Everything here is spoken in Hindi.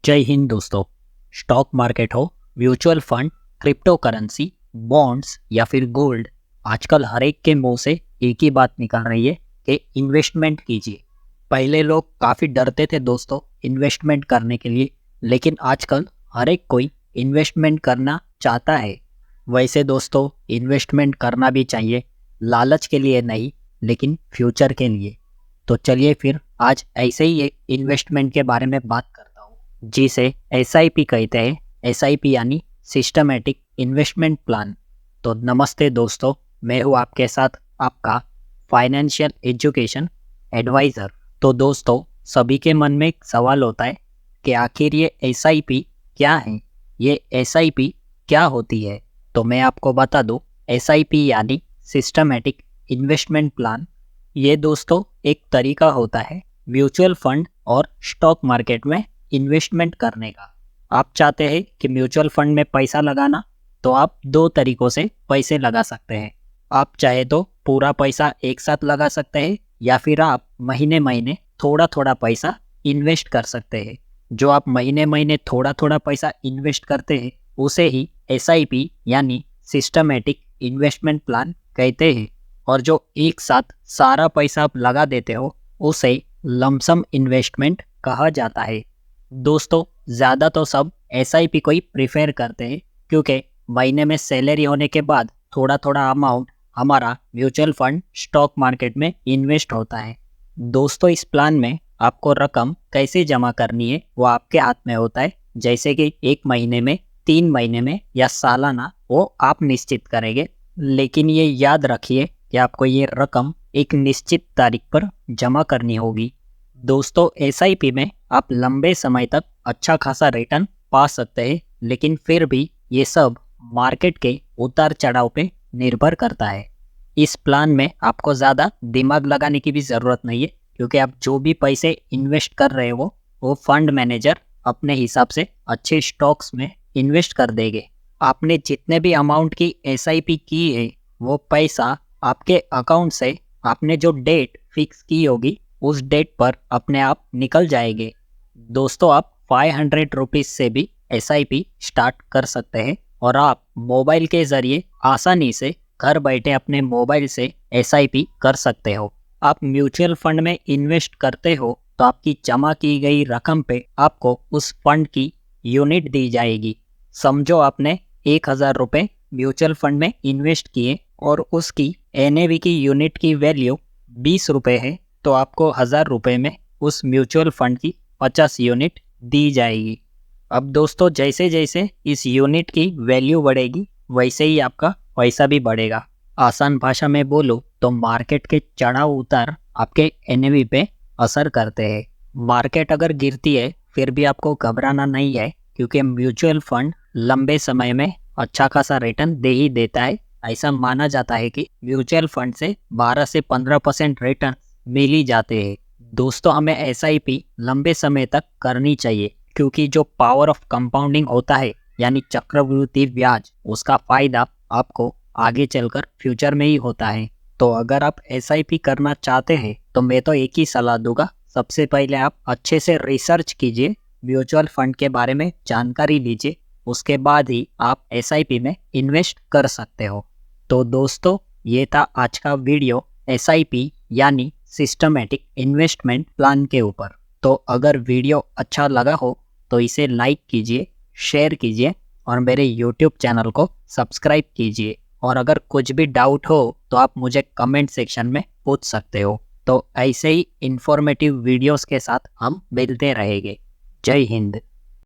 जय हिंद दोस्तों। स्टॉक मार्केट हो, mutual fund, crypto currency, bonds या फिर गोल्ड, आजकल हर एक के मुंह से एक ही बात निकल रही है कि इन्वेस्टमेंट कीजिए। पहले लोग काफ़ी डरते थे दोस्तों इन्वेस्टमेंट करने के लिए, लेकिन आजकल हर एक कोई इन्वेस्टमेंट करना चाहता है। वैसे दोस्तों इन्वेस्टमेंट करना भी चाहिए, लालच के लिए नहीं लेकिन फ्यूचर के लिए। तो चलिए फिर आज ऐसे ही एक इन्वेस्टमेंट के बारे में बात करता हूँ जिसे एसआईपी कहते हैं। एसआईपी यानी सिस्टमेटिक इन्वेस्टमेंट प्लान। तो नमस्ते दोस्तों, मैं हूँ आपके साथ आपका फाइनेंशियल एजुकेशन एडवाइज़र। तो दोस्तों सभी के मन में एक सवाल होता है कि आखिर ये एसआईपी क्या है, ये एसआईपी क्या होती है। तो मैं आपको बता दूँ, एसआईपी यानी सिस्टमेटिक इन्वेस्टमेंट प्लान, ये दोस्तों एक तरीका होता है म्यूचुअल फंड और स्टॉक मार्केट में इन्वेस्टमेंट करने का। आप चाहते हैं कि म्यूचुअल फंड में पैसा लगाना, तो आप दो तरीकों से पैसे लगा सकते हैं। आप चाहे तो पूरा पैसा एक साथ लगा सकते हैं या फिर आप महीने महीने थोड़ा थोड़ा पैसा इन्वेस्ट कर सकते हैं। जो आप महीने महीने थोड़ा थोड़ा पैसा इन्वेस्ट करते हैं उसे ही एसआईपी यानी सिस्टमेटिक इन्वेस्टमेंट प्लान कहते हैं। और जो एक साथ सारा पैसा आप लगा देते हो उसे लमसम इन्वेस्टमेंट कहा जाता है। दोस्तों ज़्यादा तो सब एसआईपी को ही प्रीफर करते हैं, क्योंकि महीने में सैलरी होने के बाद थोड़ा थोड़ा अमाउंट हमारा म्यूचुअल फंड स्टॉक मार्केट में इन्वेस्ट होता है। दोस्तों इस प्लान में आपको रकम कैसे जमा करनी है वो आपके हाथ में होता है, जैसे कि एक महीने में, 3 महीने में या सालाना, वो आप निश्चित करेंगे। लेकिन ये याद रखिए कि आपको ये रकम एक निश्चित तारीख पर जमा करनी होगी। दोस्तों एसआईपी में आप लंबे समय तक अच्छा खासा रिटर्न पा सकते हैं, लेकिन फिर भी ये सब मार्केट के उतार चढ़ाव पे निर्भर करता है। इस प्लान में आपको ज़्यादा दिमाग लगाने की भी ज़रूरत नहीं है, क्योंकि आप जो भी पैसे इन्वेस्ट कर रहे हो वो फंड मैनेजर अपने हिसाब से अच्छे स्टॉक्स में इन्वेस्ट कर देंगे। आपने जितने भी अमाउंट की एसआईपी की है वो पैसा आपके अकाउंट से आपने जो डेट फिक्स की होगी उस डेट पर अपने आप निकल जाएंगे। दोस्तों आप 500 रुपीज़ से भी एसआईपी स्टार्ट कर सकते हैं और आप मोबाइल के ज़रिए आसानी से घर बैठे अपने मोबाइल से एसआईपी कर सकते हो। आप म्यूचुअल फंड में इन्वेस्ट करते हो तो आपकी जमा की गई रकम पे आपको उस फंड की यूनिट दी जाएगी। समझो आपने 1000 रुपये म्यूचुअल फंड में इन्वेस्ट किए और उसकी एनएवी की यूनिट की वैल्यू 20 रुपये है, तो आपको 1000 रुपये में उस म्यूचुअल फंड की 50 यूनिट दी जाएगी। अब दोस्तों जैसे जैसे इस यूनिट की वैल्यू बढ़ेगी वैसे ही आपका पैसा भी बढ़ेगा। आसान भाषा में बोलो तो मार्केट के चढ़ाव उतार आपके एनएवी पे असर करते हैं। मार्केट अगर गिरती है फिर भी आपको घबराना नहीं है, क्योंकि म्यूचुअल फंड लंबे समय में अच्छा खासा रिटर्न दे ही देता है। ऐसा माना जाता है कि म्यूचुअल फंड से 12 से 15% रिटर्न मिल ही जाते हैं। दोस्तों हमें एसआईपी लंबे समय तक करनी चाहिए, क्योंकि जो पावर ऑफ कंपाउंडिंग होता है यानी चक्रवृद्धि ब्याज, उसका फायदा आपको आगे चलकर फ्यूचर में ही होता है। तो अगर आप एसआईपी करना चाहते हैं तो मैं तो एक ही सलाह दूंगा, सबसे पहले आप अच्छे से रिसर्च कीजिए, म्यूचुअल फंड के बारे में जानकारी लीजिए, उसके बाद ही आप एसआईपी में इन्वेस्ट कर सकते हो। तो दोस्तों ये था आज का वीडियो एसआईपी यानी सिस्टमेटिक इन्वेस्टमेंट प्लान के ऊपर। तो अगर वीडियो अच्छा लगा हो तो इसे लाइक कीजिए, शेयर कीजिए और मेरे यूट्यूब चैनल को सब्सक्राइब कीजिए। और अगर कुछ भी डाउट हो तो आप मुझे कमेंट सेक्शन में पूछ सकते हो। तो ऐसे ही इंफॉर्मेटिव वीडियोस के साथ हम मिलते रहेंगे। जय हिंद।